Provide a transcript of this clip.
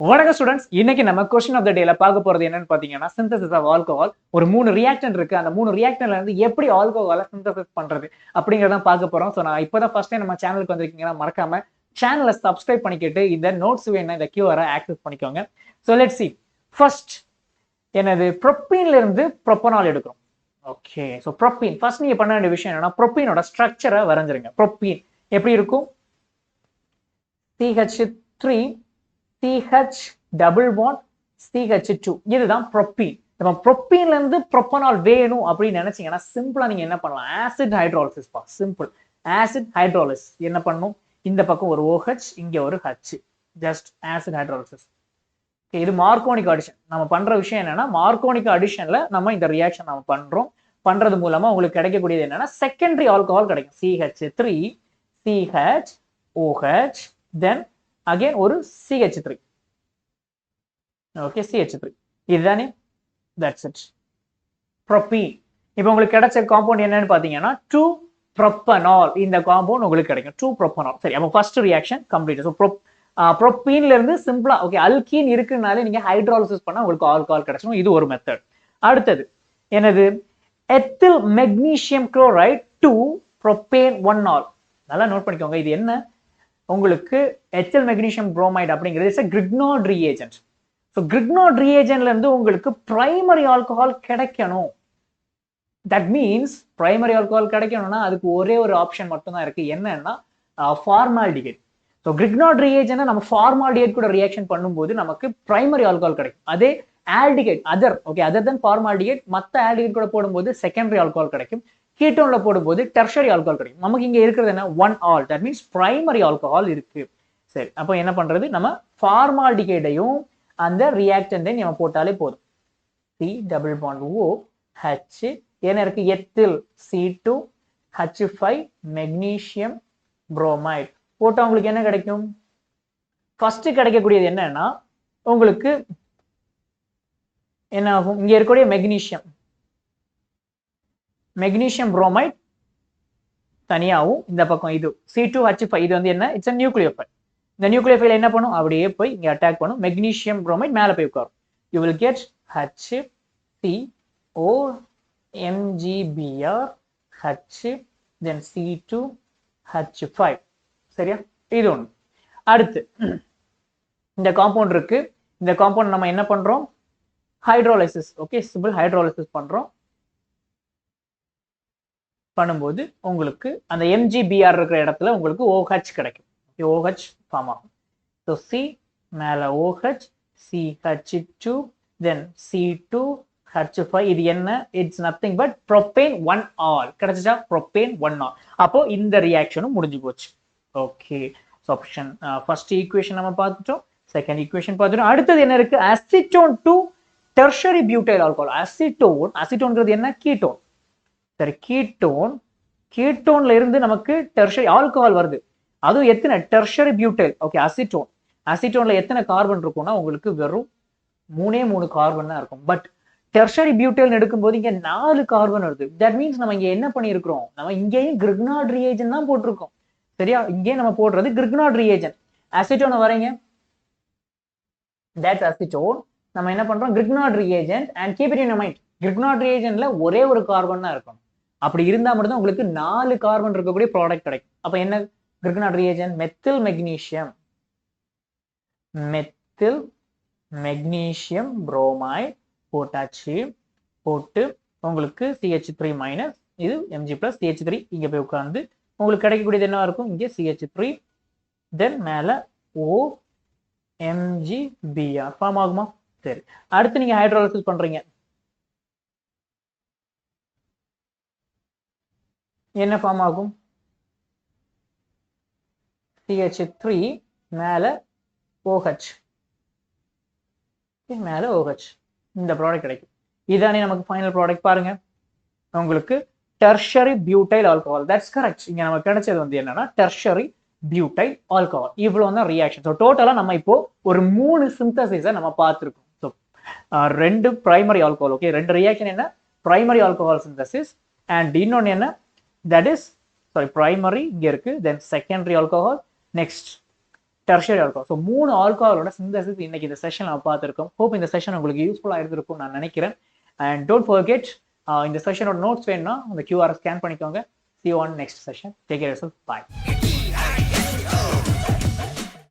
வணக்கம் ஸ்டூடெண்ட்ஸ், இன்னைக்கு நம்ம கொஸ்டின் ஆஃப் த டேல பார்க்க போறது என்னன்னு பாத்தீங்கன்னா சிந்தசிஸ் ஆஃப் ஆல்கஹால். ஒரு 3 ரியாக்டன்ட் இருக்கு. அந்த 3 ரியாக்டன்ட்ல இருந்து எப்படி ஆல்கஹாலை சிந்தசிஸ் பண்றது அப்படிங்கறத பார்க்க போறோம். சோ நான் இப்பதான் ஃபர்ஸ்ட் டைம் நம்ம சேனலுக்கு வந்திருக்கீங்கன்னா மறக்காம சேனலை சப்ஸ்கிரைப் பண்ணிக்கிட்டு இந்த நோட்ஸ் வேணும் இந்த கியூஆரை ஆக்சஸ் பண்ணிக்கோங்க. So let's see. ஃபர்ஸ்ட் என்னது ப்ரோப்பீன்ல இருந்து ப்ரோப்பனால் எடுக்கிறோம். ஓகே, சோ ப்ரோப்பீன் ஃபர்ஸ்ட் நீங்க பண்ண வேண்டிய விஷயம் என்னன்னா ப்ரோப்பீனோட ஸ்ட்ரக்சரை வரைஞ்சிருங்க. ப்ரோப்பீன் எப்படி இருக்கும்? CH3 CH double bond CH2 இதுதான் ப்ரோப்பீன். நம்ம ப்ரோப்பீன்ல இருந்து ப்ரோப்பனால் வேணும் அப்படின்னு நினைச்சீங்கன்னா சிம்பிளா நீங்க என்ன பண்ணலாம்? ஆசிட் ஹைட்ராலிசிஸ் பா. சிம்பிள் ஆசிட் ஹைட்ராலிசிஸ் என்ன பண்ணும்? இந்த பக்கம் ஒரு OH, இங்க ஒரு H, ஜஸ்ட் ஆசிட் ஹைட்ராலிசிஸ். இது மார்க்கோனிக் அடிஷன். நம்ம பண்ற விஷயம் என்னன்னா மார்க்கோனிக் அடிஷன்ல நம்ம இந்த ரியாக்ஷன் நம்ம பண்றோம். பண்றது மூலமா உங்களுக்கு கிடைக்கக்கூடியது என்னன்னா செகண்டரி ஆல்கஹால் கிடைக்கும். CH3 CH OH then again ஒரு CH3. ஓகே, CH3 இதுதானே? That's it. ப்ரோப்பீன். இப்போ உங்களுக்கு கிடைச்ச காம்பவுண்ட் என்னன்னு பாத்தீங்கன்னா 2-propanol. இந்த காம்பவுண்ட் உங்களுக்கு கிடைக்கும் 2-propanol. சரி, அப்போ ஃபர்ஸ்ட் ரியாக்ஷன் கம்ப்ளீட். ஸோ ப்ரோப்பீன்ல இருந்து சிம்பிளா ஓகே அல்கீன் இருக்குனாலே நீங்க ஹைட்ராலிசிஸ் பண்ணா உங்களுக்கு ஆல்கஹால் கிடைச்சிடும். இது ஒரு மெத்தட். அடுத்தது என்னது? Ethyl magnesium chloride 2-propane-1-ol. நல்லா நோட் பண்ணிக்கோங்க. இது என்ன? உங்களுக்கு எத்தில் மெக்னீசியம் புரோமைடு அப்படிங்கிறது கிரிக்னார்ட் ரியேஜென்ட். ஸோ கிரிக்னார்ட் ரியேஜென்ட்ல இருந்து உங்களுக்கு பிரைமரி ஆல்கஹால் கிடைக்கணும். தட் மீன்ஸ் பிரைமரி ஆல்கஹால் கிடைக்கணும்னா அதுக்கு ஒரே ஒரு ஆப்ஷன் மட்டும் தான் இருக்கு. என்னன்னா ஃபார்மால்டிஹைட். ஸோ கிரிக்னார்ட் ரியேஜென்ட் நம்ம ஃபார்மால்டிஹைட் கூட ரியாக்ஷன் பண்ணும்போது நமக்கு பிரைமரி ஆல்கஹால் கிடைக்கும். அதே ஆல்டிஹைட் அதர் தென் ஃபார்மால்டிஹைட் மற்ற ஆல்டிஹைட் கூட போடும்போது செகண்டரி ஆல்கஹால் கிடைக்கும். கீட்டோன்ல போடும்போது டெர்ஷரி ஆல்கஹால் கிடைக்கும். நமக்கு இங்க இருக்கிறது என்ன? 1-ol. That means primary alcohol இருக்கு. சரி, அப்போ என்ன பண்றது? நம்ம ஃபார்மால்டிஹைடையும் அந்த ரியாக்டன்டை நம்ம போட்டாலே போதும். C double bond OH என்ன இருக்கு? எத்தில் C2H5 மெக்னீசியம் புரோமைடு போட்டா உங்களுக்கு என்ன கிடைக்கும்? ஃபர்ஸ்ட் கிடைக்கக்கூடியது என்னன்னா உங்களுக்கு என்ன ஆகும்? இங்க இருக்கக்கூடிய மெக்னீசியம் புரோமைடு தனியாவும் இந்த பக்கம் இது C2H5 இது வந்து என்ன? It's a nucleophile. இந்த நியூக்ளியோஃபைல் என்ன பண்ணும்? அப்படியே போய் இங்க அட்டாக் பண்ணும். மெக்னீசியம் புரோமைடு மேல போய் உட்காரும். You will get HCO MgBr H then C2H5. சரியா? இது ஒன்று. அடுத்து இந்த காம்பவுண்ட் இருக்கு. இந்த காம்பவுண்ட் நம்ம என்ன பண்றோம்? ஹைட்ராலிசிஸ். ஓகே, சிம்பிள் ஹைட்ராலிசிஸ் பண்றோம். பண்ணும்போது உங்களுக்கு அந்த MgBr இருக்கிற இடத்துல உங்களுக்கு OH கிடைக்கும். OH ஃபார்ம் ஆகும். ஸோ C மேல OH CH2 then C2H5. இது என்ன? It's nothing but propane-1-ol. கிடைச்சா propane-1-ol. அப்போ இந்த ரியாக்ஷனும் முடிஞ்சு போச்சு. ஓகே, ஆப்ஷன் ஃபர்ஸ்ட் ஈக்குவேஷன் நம்ம பார்த்துட்டோம். செகண்ட் ஈக்குவேஷன் பார்த்துட்டோம். அடுத்தது என்ன இருக்கு? Acetone to tertiary butyl alcohol. அசிட்டோன்ங்கிறது என்ன? கீட்டோன். சரி, கீட்டோன்ல இருந்து நமக்கு டெர்ஷரி ஆல்கஹால் வருது. அதுவும் எத்தனை? Tertiary butyl. ஓகே, அசிட்டோன்ல எத்தனை கார்பன் இருக்கும்னா உங்களுக்கு வெறும் 3 கார்பன் தான் இருக்கும். பட் டெர்ஷரி பியூட்டைல் எடுக்கும்போது இங்க 4 கார்பன் வருது. தட் மீன்ஸ் நம்ம இங்க என்ன பண்ணிருக்கிறோம்? நம்ம இங்கேயும் கிரிக்னார்ட் ரியேஜென்ட் தான் போட்டிருக்கோம். சரியா? இங்கே நம்ம போடுறது கிரிக்னார்ட் ரியேஜென்ட். அசிட்டோனை வரீங்க, தட்ஸ் அசிட்டோன். நம்ம என்ன பண்றோம்? Grignard reagent and keep it in mind. Grignard ரியேஜென்ட்ல ஒரே ஒரு கார்பன் தான் இருக்கும். அப்படி இருந்தா மட்டும் தான் உங்களுக்கு 4 கார்பன் இருக்கக்கூடிய ப்ராடக்ட் கிடைக்கும். அப்ப என்ன கிரிக்னார்ட் ரியேஜென்ட்? மெத்தில் மெக்னீசியம் புரோமைடு போட்டாச்சு. போட்டு உங்களுக்கு CH3 மைனஸ் இது Mg பிளஸ் CH3 இங்க போய் உட்கார்ந்து உங்களுக்கு கிடைக்கக்கூடியது என்ன இருக்கும்? இங்க CH3 தென் மேல OMgBr ஃபார்ம் ஆகுமா? சரி, அடுத்து நீங்க ஹைட்ராலிசிஸ் பண்றீங்க. என்ன ஃபார்ம் ஆகும்? CH3 மேல OH மேல OH இந்த ப்ராடக்ட் கிடைக்கும். இதானே நமக்கு ஃபைனல் ப்ராடக்ட். பாருங்க, உங்களுக்கு tertiary butyl alcohol. That's correct. இங்க நமக்கு கிடைச்சது வந்து என்னன்னா டெர்ஷரி பியூட்டைல் ஆல்கஹால். இவ்வளவு தான் ரியாக்ஷன். ஸோ டோட்டலா நம்ம இப்போ ஒரு 3 சிந்தசிஸை நம்ம பார்த்துருக்கோம். So 2 primary alcohol. Okay, 2 reaction என்ன? பிரைமரி ஆல்கஹால் சிந்தசிஸ் அண்ட் இன்னொன்னு என்ன? தட் இஸ் சாரி பிரைமரி இங்க இருக்கு, then secondary alcohol, next tertiary alcohol. So 3 ஆல்கஹாலோட சிந்தசிஸ் இன்னைக்கு இந்த செஷன் நம்ம பார்த்துருக்கோம். ஹோப் இந்த செஷன் உங்களுக்கு யூஸ்ஃபுல்லாக இருந்திருக்கும் நான் நினைக்கிறேன். அண்ட் டோன்ட் ஃபர்கெட், இந்த செஷனோட நோட்ஸ் வேணும்னா அந்த QR ஸ்கேன் பண்ணிக்கோங்க. See you on next session. Take care of yourself. Bye.